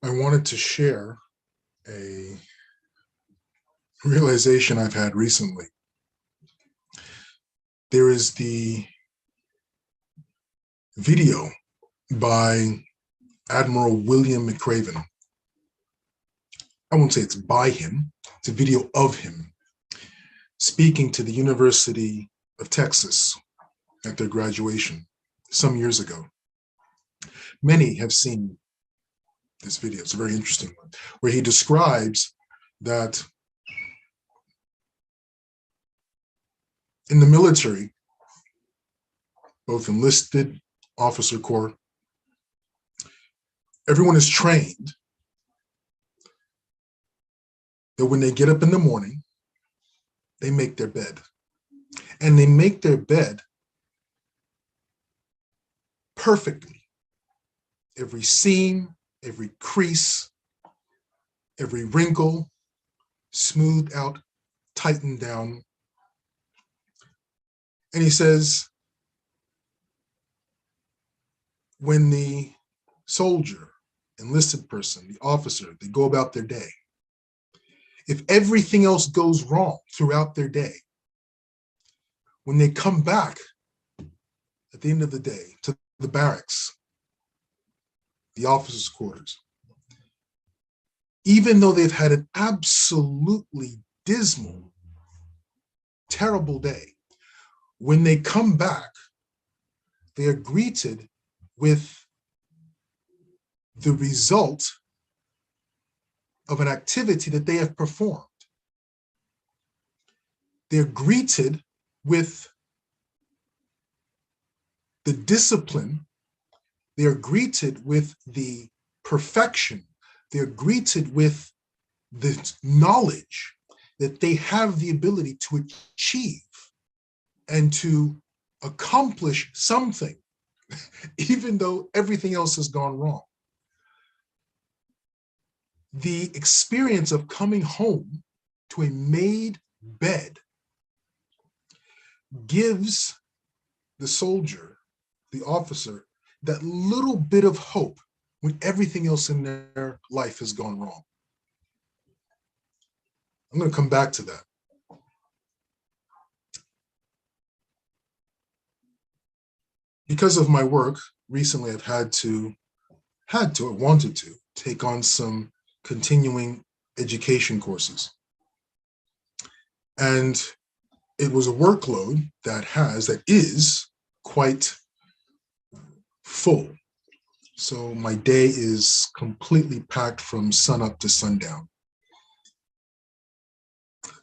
I wanted to share a realization I've had recently. There is the video by Admiral William McRaven. I won't say it's by him, it's a video of him speaking to the University of Texas at their graduation some years ago. Many have seen this video. It's a very interesting one, where he describes that in the military, both enlisted, officer corps, everyone is trained that when they get up in the morning, they make their bed. And they make their bed perfectly. Every seam, every crease, every wrinkle, smoothed out, tightened down. And he says, when the soldier, enlisted person, the officer, they go about their day, if everything else goes wrong throughout their day, when they come back at the end of the day to the barracks, the officers' quarters, even though they've had an absolutely dismal, terrible day, when they come back, they are greeted with the result of an activity that they have performed. They're greeted with the discipline. They are greeted with the perfection. They're greeted with the knowledge that they have the ability to achieve and to accomplish something, even though everything else has gone wrong. The experience of coming home to a made bed gives the soldier, the officer, that little bit of hope when everything else in their life has gone wrong. I'm going to come back to that. Because of my work, recently I've wanted to take on some continuing education courses. And it was a workload that is quite full. So my day is completely packed from sunup to sundown.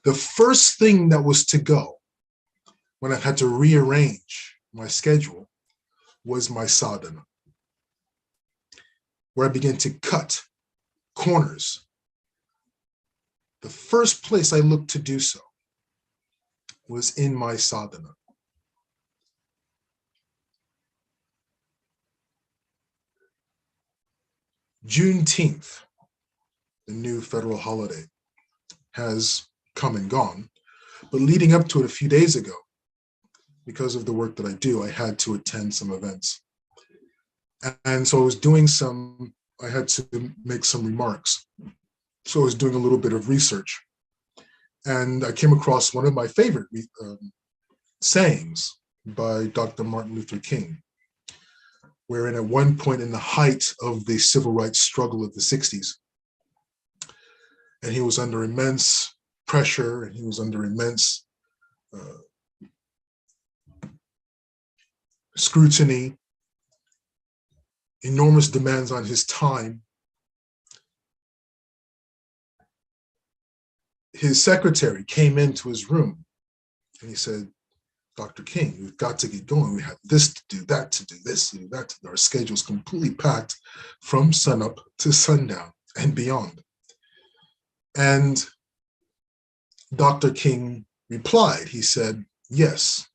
The first thing that was to go when I had to rearrange my schedule was my sadhana, where I began to cut corners. The first place I looked to do so was in my sadhana. Juneteenth, the new federal holiday, has come and gone, but leading up to it a few days ago, because of the work that I do, I had to attend some events. And so I had to make some remarks. So I was doing a little bit of research. And I came across one of my favorite sayings by Dr. Martin Luther King, wherein at one point in the height of the civil rights struggle of the 60s, and he was under immense pressure and he was under immense scrutiny, enormous demands on his time. His secretary came into his room and he said, "Dr. King, we've got to get going. We have this to do, that to do, this to do, that to do." Our schedule's completely packed from sunup to sundown and beyond. And Dr. King replied, he said, "Yes,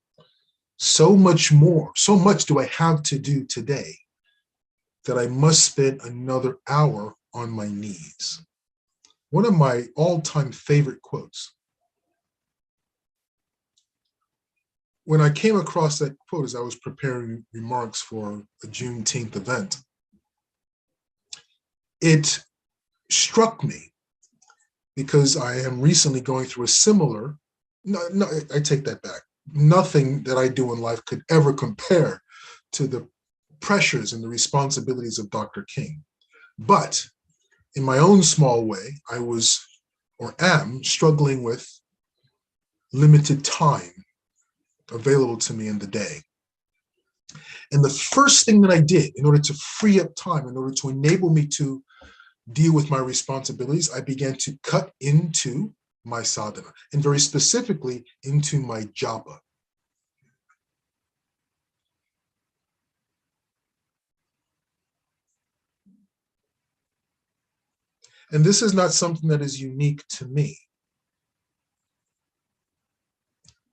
so much do I have to do today that I must spend another hour on my knees." One of my all-time favorite quotes. When I came across that quote as I was preparing remarks for a Juneteenth event, it struck me because I am recently going through a similar, no, I take that back. Nothing that I do in life could ever compare to the pressures and the responsibilities of Dr. King. But in my own small way, I was or am struggling with limited time available to me in the day. And the first thing that I did in order to free up time, in order to enable me to deal with my responsibilities, I began to cut into my sadhana, and very specifically into my japa. And this is not something that is unique to me.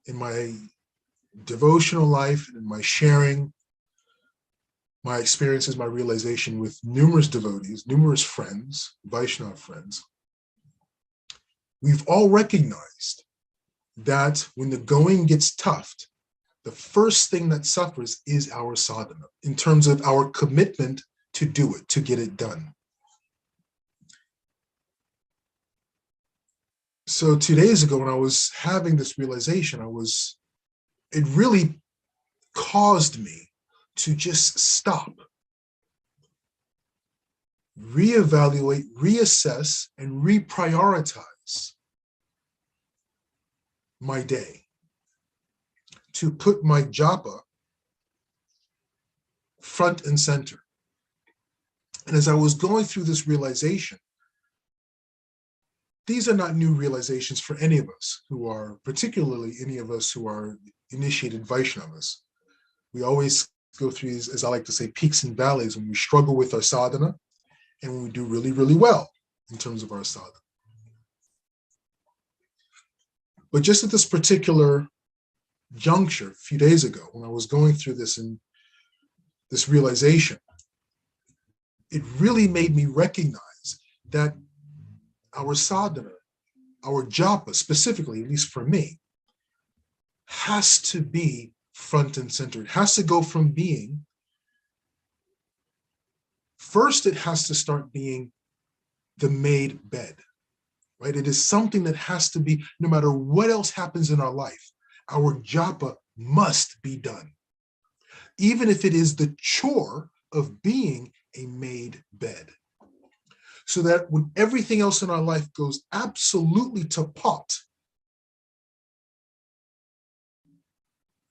In my devotional life, in my sharing, my experiences, my realization with numerous devotees, numerous friends, Vaishnava friends, we've all recognized that when the going gets tough, the first thing that suffers is our sadhana in terms of our commitment to do it, to get it done. So 2 days ago, when I was having this realization, it really caused me to just stop, reevaluate, reassess, and reprioritize my day, to put my japa front and center. And as I was going through this realization, these are not new realizations for any of us who are, particularly any of us who are initiated Vaishnavas. We always go through these, as I like to say, peaks and valleys when we struggle with our sadhana and when we do really, really well in terms of our sadhana. But just at this particular juncture, a few days ago, when I was going through this and this realization, it really made me recognize that our sadhana, our japa specifically, at least for me, has to be front and center. It has to go from being, first it has to start being the made bed, right? It is something that has to be, no matter what else happens in our life, our japa must be done. Even if it is the chore of being a made bed. So that when everything else in our life goes absolutely to pot,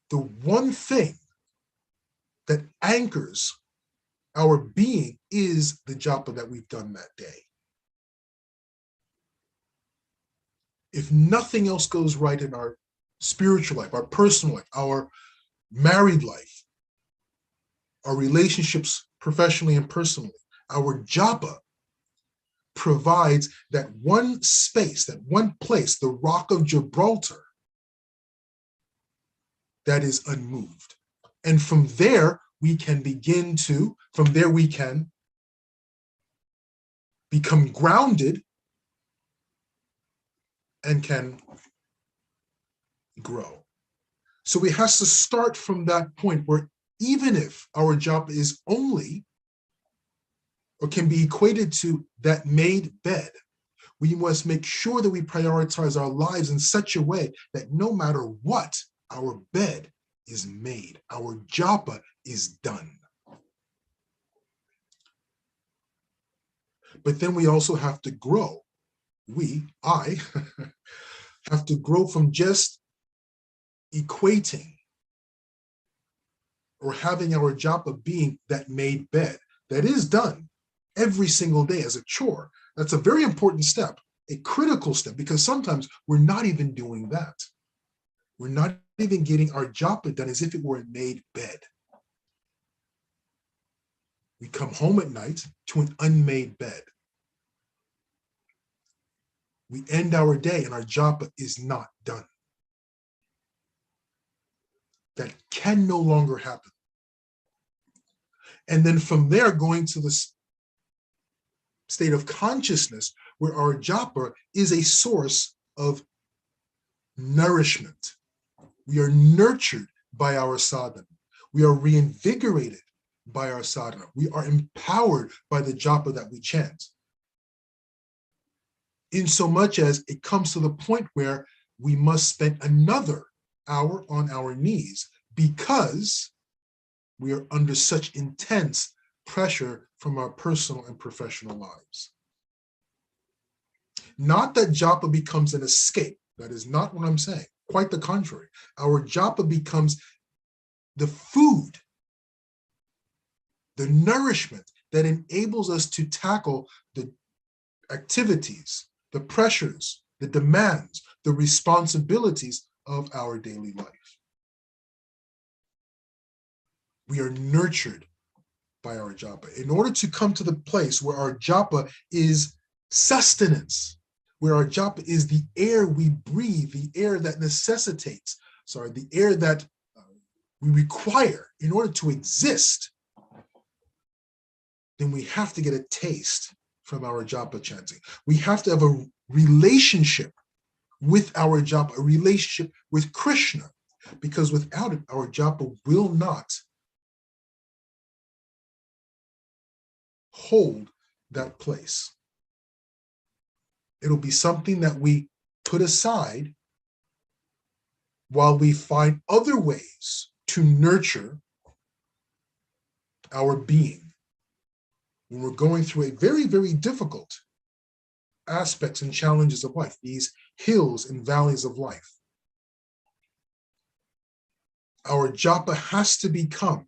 the one thing that anchors our being is the japa that we've done that day. If nothing else goes right in our spiritual life, our personal life, our married life, our relationships professionally and personally, our japa provides that one space, that one place, the Rock of Gibraltar, that is unmoved. And from there, we can become grounded and can grow. So it has to start from that point where even if our japa is only, or can be equated to that made bed, we must make sure that we prioritize our lives in such a way that no matter what, our bed is made, our japa is done. But then we also have to grow. I have to grow from just equating or having our japa being that made bed that is done every single day as a chore. That's a very important step, a critical step, because sometimes we're not even doing that. We're not even getting our japa done as if it were a made bed. We come home at night to an unmade bed. We end our day and our japa is not done. That can no longer happen. And then from there, going to this state of consciousness where our japa is a source of nourishment. We are nurtured by our sadhana. We are reinvigorated by our sadhana. We are empowered by the japa that we chant. in so much as it comes to the point where we must spend another hour on our knees because we are under such intense pressure from our personal and professional lives. Not that japa becomes an escape. That is not what I'm saying. Quite the contrary. Our japa becomes the food, the nourishment that enables us to tackle the activities, the pressures, the demands, the responsibilities of our daily life. We are nurtured by our japa. In order to come to the place where our japa is sustenance, where our japa is the air we breathe, the air that necessitates, the air that we require in order to exist, then we have to get a taste from our japa chanting. We have to have a relationship with our japa, a relationship with Krishna, because without it, our japa will not hold that place. It'll be something that we put aside while we find other ways to nurture our being when we're going through a very, very difficult aspects and challenges of life, these hills and valleys of life. Our japa has to become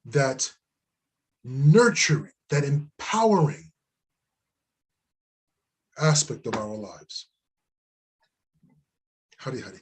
that nurturing, that empowering aspect of our lives. Hari Hari.